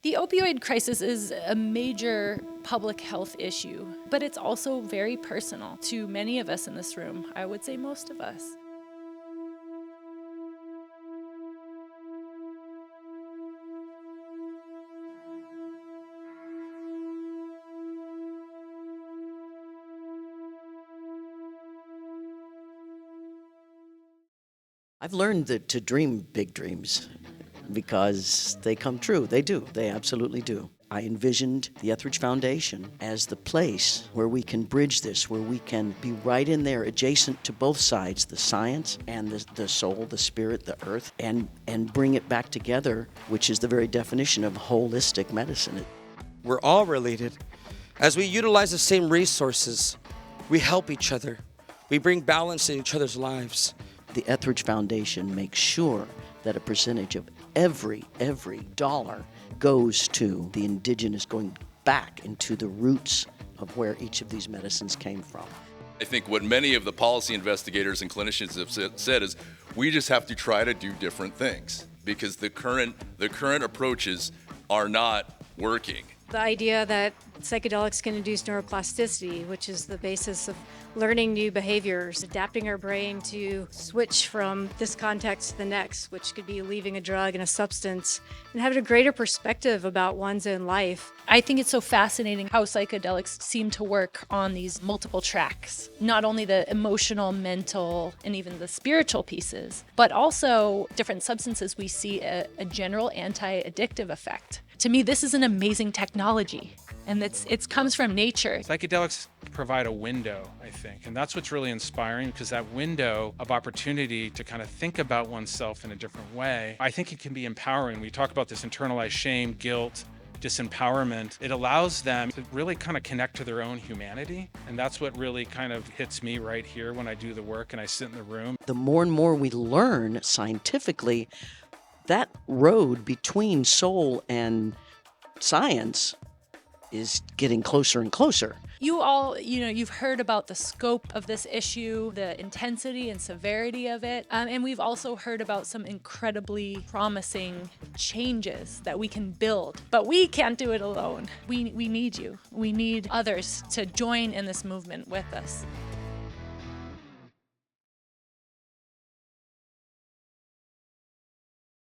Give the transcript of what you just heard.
The opioid crisis is a major public health issue, but it's also very personal to many of us in this room. I would say most of us. I've learned to dream big dreams because they come true. They do. They absolutely do. I envisioned the Etheridge Foundation as the place where we can bridge this, where we can be right in there adjacent to both sides, the science and the soul, the spirit, the earth, and bring it back together, which is the very definition of holistic medicine. We're all related. As we utilize the same resources, we help each other. We bring balance in each other's lives. The Etheridge Foundation makes sure that a percentage of every dollar goes to the indigenous, going back into the roots of where each of these medicines came from. I think what many of the policy investigators and clinicians have said is we just have to try to do different things because the current approaches are not working. The idea that psychedelics can induce neuroplasticity, which is the basis of learning new behaviors, adapting our brain to switch from this context to the next, which could be leaving a drug and a substance, and having a greater perspective about one's own life. I think it's so fascinating how psychedelics seem to work on these multiple tracks, not only the emotional, mental, and even the spiritual pieces, but also different substances we see a general anti-addictive effect. To me, this is an amazing technology, and it comes from nature. Psychedelics provide a window, I think, and that's what's really inspiring, because that window of opportunity to kind of think about oneself in a different way, I think it can be empowering. We talk about this internalized shame, guilt, disempowerment. It allows them to really kind of connect to their own humanity, and that's what really kind of hits me right here when I do the work and I sit in the room. The more and more we learn scientifically, that road between soul and science is getting closer and closer. You all, you've heard about the scope of this issue, the intensity and severity of it, and we've also heard about some incredibly promising changes that we can build. But we can't do it alone. We need you. We need others to join in this movement with us.